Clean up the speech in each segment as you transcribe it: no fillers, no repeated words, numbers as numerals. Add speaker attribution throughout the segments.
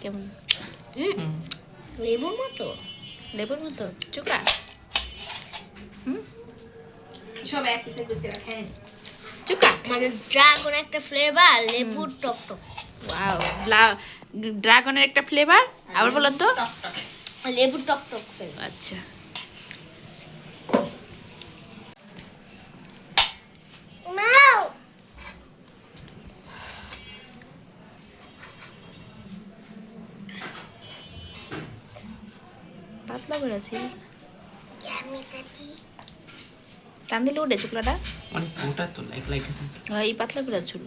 Speaker 1: কেমন?
Speaker 2: লেবুর মতো
Speaker 1: চুকা।
Speaker 3: সব এক পিসের পিসে রাখেন।
Speaker 1: চুকা
Speaker 2: মানে ড্রাগন একটা ফ্লেভার, লেবুর টক টক।
Speaker 1: ওয়াও, ড্রাগনের একটা ফ্লেভার। আবার বলো তো।
Speaker 2: লেবুর টক টক ফ্লেভার।
Speaker 1: আচ্ছা, পাতলা করে আছে। টান দিলে উঠে চুকলাটা।
Speaker 4: অনেক মোটা তো লাইটে থাকে।
Speaker 1: এই পাতলা করে চুল।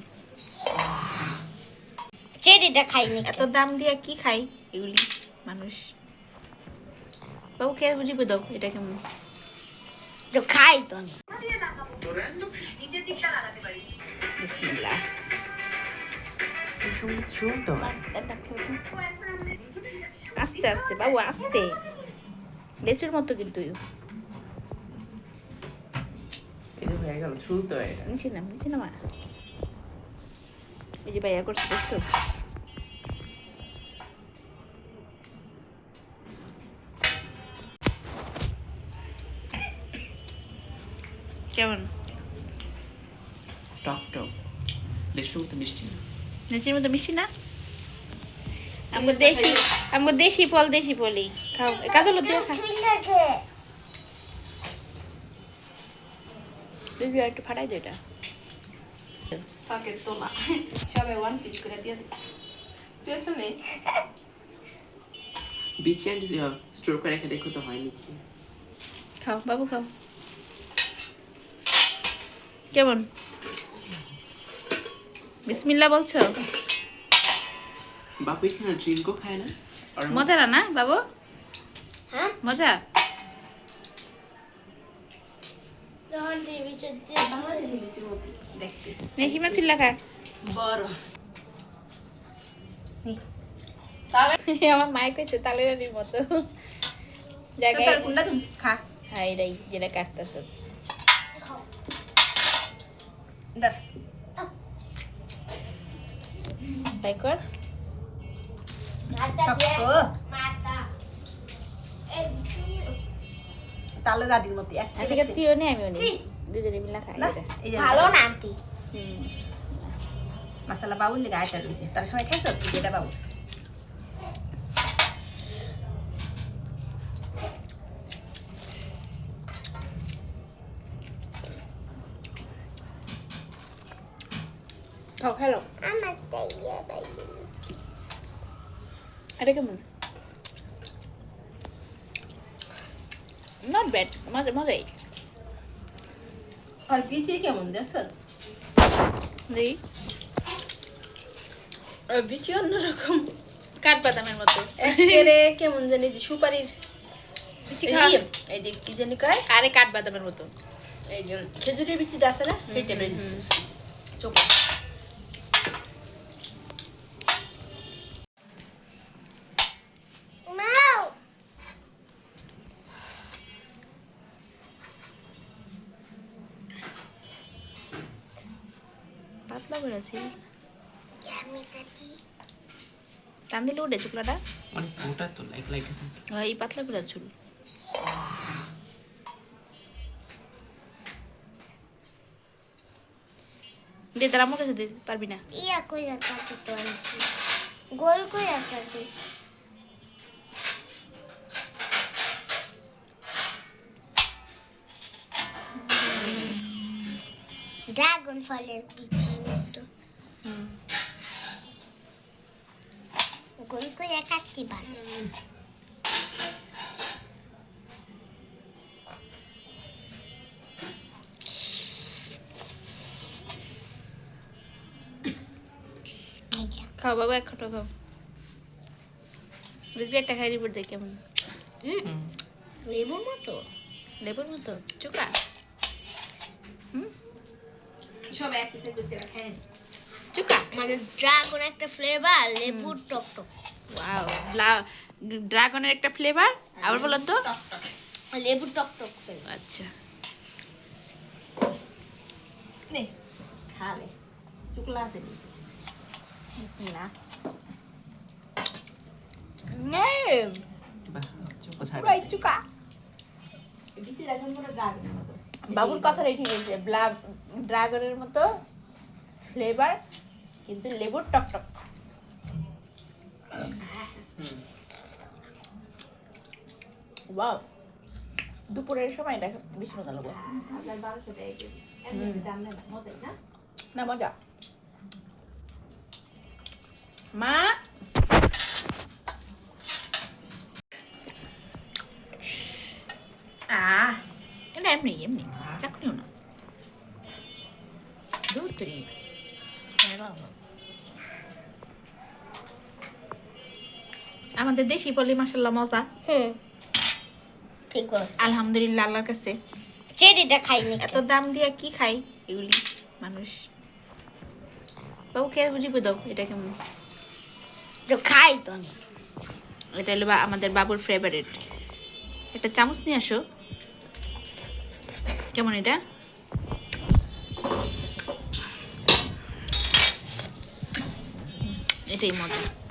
Speaker 2: চেরিটা খাইনি।
Speaker 1: এত দাম দিয়ে কি খাই এগুলি মানুষ? বাবু খেয়ে বুঝিয়ে দাও এটা কেমন।
Speaker 2: তো খাই তো আমি।
Speaker 1: বিসমিল্লাহ।
Speaker 4: চুল তো
Speaker 1: আস্তে আস্তে বাবু, আস্তে। লেচুর মতো কিন্তু
Speaker 4: এটা হয়ে গেল চুল তো এটা।
Speaker 1: নিচে না মা। এই যে ভাইয়া করছে দেখছো? কেমন?
Speaker 4: টক টক, লেচুর মতো মিষ্টি না।
Speaker 1: লেচুর মতো মিষ্টি না? আমগো দেশি ফলই খাও। কাজল দিয়ে খা। দিবি একটু ফাটাই দে এটা।
Speaker 3: সকেট তোলা সবাই ওয়ান পিস করে দিয়ে দিই। তুই একটা নে।
Speaker 4: বিচি আনতে স্টোর করে রেখে দেখো তো হয় নাকি।
Speaker 1: খাও বাবু, খাও। কেমন? বিসমিল্লাহ বলছো?
Speaker 4: বাপু এখানে ড্রিঙ্কও খায় না। আর
Speaker 1: মজা না বাবু?
Speaker 2: হ্যাঁ,
Speaker 1: মজা।
Speaker 3: বাংলাদেশি লিচুর মতো দেখতে।
Speaker 1: নেশিমা চুল্লা খা।
Speaker 3: বড়
Speaker 1: আমার মায়ে কইছে তালের মতো জায়গায়।
Speaker 3: তোর কোনটা তুমি খা।
Speaker 1: হ্যাঁ, এটাই যেটা কাটতেছ।
Speaker 3: দাঁড়
Speaker 1: তাই কর।
Speaker 3: তালের রাডির মতো এক
Speaker 1: আজকে তুইও নে আমিও নে, দুজনে মিলে খাই
Speaker 3: না
Speaker 1: এটা।
Speaker 3: এই যে
Speaker 2: ভালো না আন্টি।
Speaker 3: মশলা বাউল লেগে আইটা রয়েছে। তার সময় খাইছো তুই যেটা বাউল।
Speaker 1: খাও, খেলো।
Speaker 2: আমার তাইয়া বাই।
Speaker 1: এটা কেমন? নট ব্যাড, মজাই।
Speaker 3: আর বিচি কেমন দেখছো?
Speaker 1: দেখি।
Speaker 3: আর বিচি অন্যরকম
Speaker 1: কাঠবাদামের মতো।
Speaker 3: একেবারে কেমন জানি যে সুপারির
Speaker 1: বিচি খাওয়া।
Speaker 3: এই যে কি জানি কয়,
Speaker 1: আরে কাঠবাদামের মতো।
Speaker 3: এই যে খেজুরের বিচিটা আছে না সেই টাইপের চোখ।
Speaker 1: পাতলা করে আছে। টান দিলে উঠে চুকলাটা।
Speaker 4: অনেক মোটা তো লাইটে থাকে।
Speaker 1: এই পাতলা করে চুল। দে, তার আমার কাছে দিতে পারবি না।
Speaker 2: ইয়া কই কাটে তো আন্টি, গোল কই কাটে। ড্রাগন ফলের বিচির মতো গোল কই কাটতে ভালো।
Speaker 1: খাও বাবা, এক খাটো খাও। বুঝবি একটা খাই রিপোর্ট দেখ কেমন।
Speaker 2: লেবুর মতো
Speaker 1: চুকা।
Speaker 3: সব এক পিসের পিসে রাখেন।
Speaker 1: চুকা।
Speaker 2: মানে ড্রাগন একটা ফ্লেভার, লেবুর টক টক।
Speaker 1: ওয়াও, ড্রাগনের একটা ফ্লেভার। আবার বলো তো।
Speaker 2: লেবুর টক টক ফ্লেভার।
Speaker 1: আচ্ছা,
Speaker 3: নে খালে চুকলা আছে।
Speaker 1: বিসমিল্লাহ।
Speaker 4: বাহ চোখো ছাড়া
Speaker 1: পুরাই চুকা বাবুর কথাটাই ঠিক আছে ড্রাগনের মতো ফ্লেভার কিন্তু লেবুর টকটক ওয়াও দুপুরের সময় এটা বেশি মজা লাগবে না মজা মা এটা এমনি এমনি চাকরিও না দুধরি আমাদের দেশি পল্লী মাসাল্লাহ মজা
Speaker 2: ঠিক বলছ
Speaker 1: আলহামদুলিল্লাহ আল্লাহর কাছে
Speaker 2: চেরিটা খাইনি
Speaker 1: এত দাম দিয়ে কি খাই এগুলি মানুষ বাবু খেয়ে বুঝিবে দাও এটা কেমন
Speaker 2: তো খাই তো আমি
Speaker 1: এটা হলো আমাদের বাবুর ফেভারিট একটা চামচ নিয়ে আসো কেমন এটা এটাই মজা